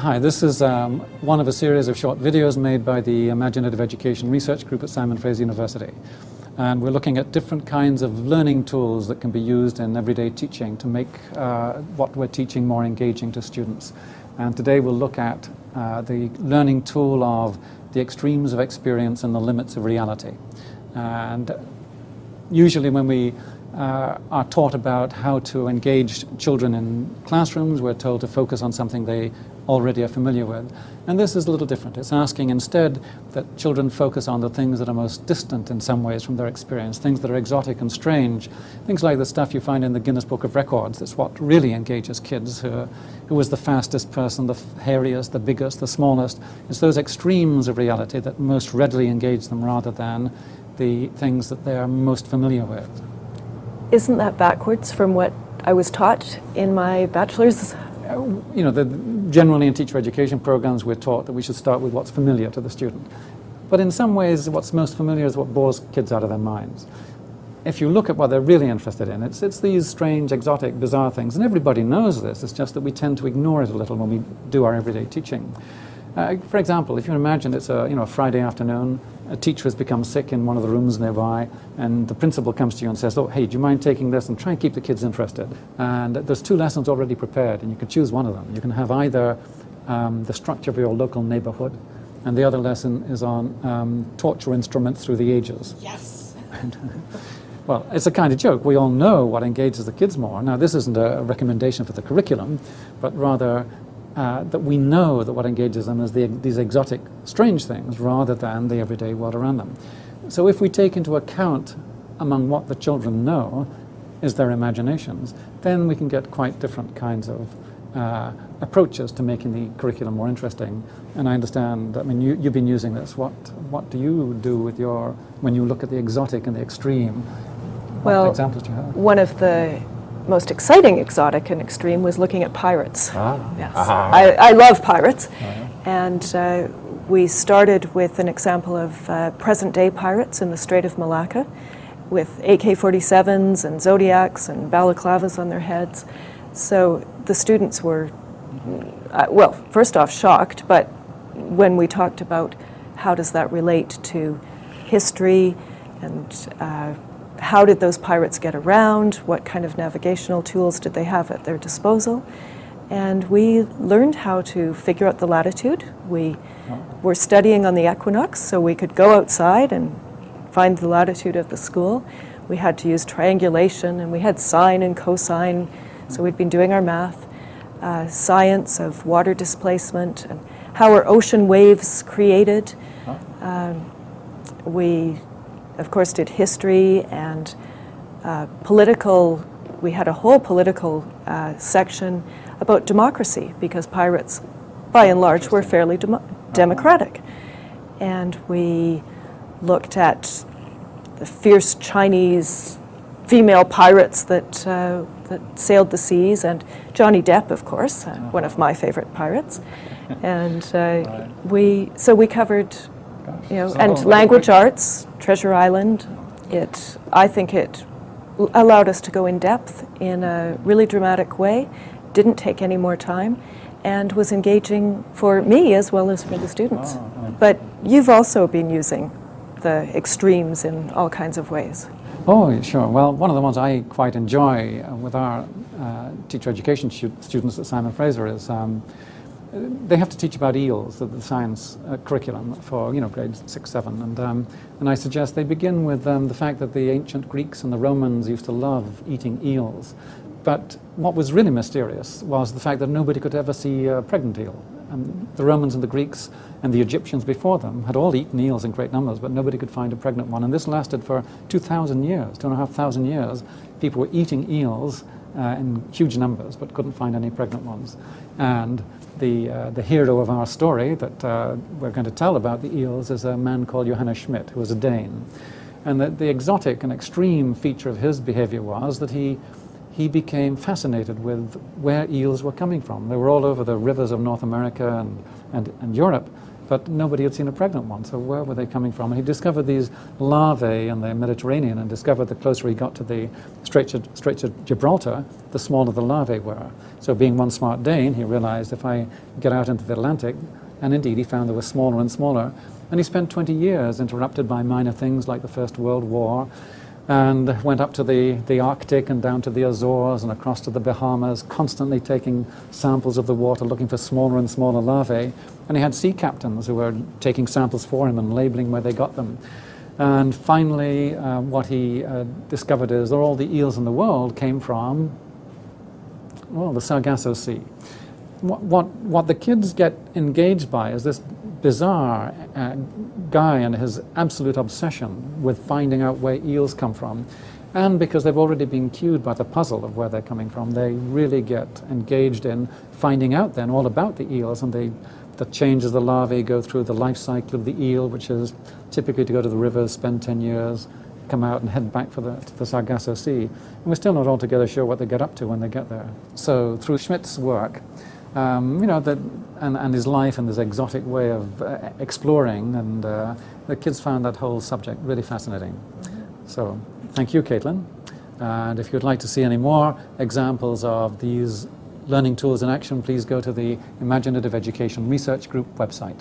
Hi, this is one of a series of short videos made by the Imaginative Education Research Group at Simon Fraser University. And we're looking at different kinds of learning tools that can be used in everyday teaching to make what we're teaching more engaging to students. And today we'll look at the learning tool of the extremes of experience and the limits of reality. And usually when we are taught about how to engage children in classrooms, we're told to focus on something they already are familiar with. And this is a little different. It's asking instead that children focus on the things that are most distant in some ways from their experience, things that are exotic and strange, things like the stuff you find in the Guinness Book of Records. That's what really engages kids. Who is the fastest person, the hairiest, the biggest, the smallest. It's those extremes of reality that most readily engage them rather than the things that they are most familiar with. Isn't that backwards from what I was taught in my bachelor's? You know, generally in teacher education programs we're taught that we should start with what's familiar to the student. But in some ways what's most familiar is what bores kids out of their minds. If you look at what they're really interested in, it's these strange, exotic, bizarre things. And everybody knows this, it's just that we tend to ignore it a little when we do our everyday teaching. For example, if you imagine it's a Friday afternoon, a teacher has become sick in one of the rooms nearby, and the principal comes to you and says, "Oh, hey, do you mind taking this?" and try and keep the kids interested. And there's 2 lessons already prepared, and you can choose one of them. You can have either the structure of your local neighborhood, and the other lesson is on torture instruments through the ages. Yes! Well, it's a kind of joke. We all know what engages the kids more. Now, this isn't a recommendation for the curriculum, but rather that we know that what engages them is these exotic, strange things rather than the everyday world around them. So if we take into account among what the children know is their imaginations, then we can get quite different kinds of approaches to making the curriculum more interesting. And I understand, I mean, you've been using this. What do you do with when you look at the exotic and the extreme? What examples do you have? One of the most exciting exotic and extreme was looking at pirates. Yes. I love pirates. And we started with an example of present-day pirates in the Strait of Malacca with AK-47s and Zodiacs and balaclavas on their heads. So the students were, well, first off shocked, but when we talked about how does that relate to history and how did those pirates get around? What kind of navigational tools did they have at their disposal? And we learned how to figure out the latitude. We were studying on the equinox, so we could go outside and find the latitude of the school. We had to use triangulation, and we had sine and cosine, so we'd been doing our math. Science of water displacement, and how are ocean waves created. We of course did history and political. We had a whole political section about democracy because pirates by and large were fairly democratic. And we looked at the fierce Chinese female pirates that sailed the seas, and Johnny Depp, of course, one of my favorite pirates. And we covered, you know, and language arts, Treasure Island. I think it allowed us to go in depth in a really dramatic way, didn't take any more time, and was engaging for me as well as for the students. But you've also been using the extremes in all kinds of ways. Oh, sure. Well, one of the ones I quite enjoy with our teacher education students at Simon Fraser is they have to teach about eels, the science curriculum for grades 6, 7, and I suggest they begin with the fact that the ancient Greeks and the Romans used to love eating eels. But what was really mysterious was the fact that nobody could ever see a pregnant eel. The Romans and the Greeks and the Egyptians before them had all eaten eels in great numbers, but nobody could find a pregnant one. And this lasted for 2,000 years, 2,500 years. People were eating eels in huge numbers, but couldn't find any pregnant ones. And the hero of our story that we're going to tell about the eels is a man called Johannes Schmidt, who was a Dane. And the exotic and extreme feature of his behavior was that he became fascinated with where eels were coming from. They were all over the rivers of North America and Europe, but nobody had seen a pregnant one, so where were they coming from? And he discovered these larvae in the Mediterranean, and discovered the closer he got to the Straits of Gibraltar, the smaller the larvae were. So being one smart Dane, he realized if I get out into the Atlantic, and indeed he found they were smaller and smaller, and he spent 20 years interrupted by minor things like the First World War, and went up to the Arctic and down to the Azores and across to the Bahamas, constantly taking samples of the water, looking for smaller and smaller larvae. And he had sea captains who were taking samples for him and labeling where they got them. And finally, what he discovered is that all the eels in the world came from, well, the Sargasso Sea. What the kids get engaged by is this bizarre guy and his absolute obsession with finding out where eels come from. And because they've already been cued by the puzzle of where they're coming from, they really get engaged in finding out then all about the eels, and the changes the larvae go through, the life cycle of the eel, which is typically to go to the rivers, spend 10 years, come out and head back to the Sargasso Sea. And we're still not altogether sure what they get up to when they get there. So through Schmidt's work, you know, and his life and his exotic way of exploring, and the kids found that whole subject really fascinating. So thank you, Caitlin. And if you'd like to see any more examples of these learning tools in action, please go to the Imaginative Education Research Group website.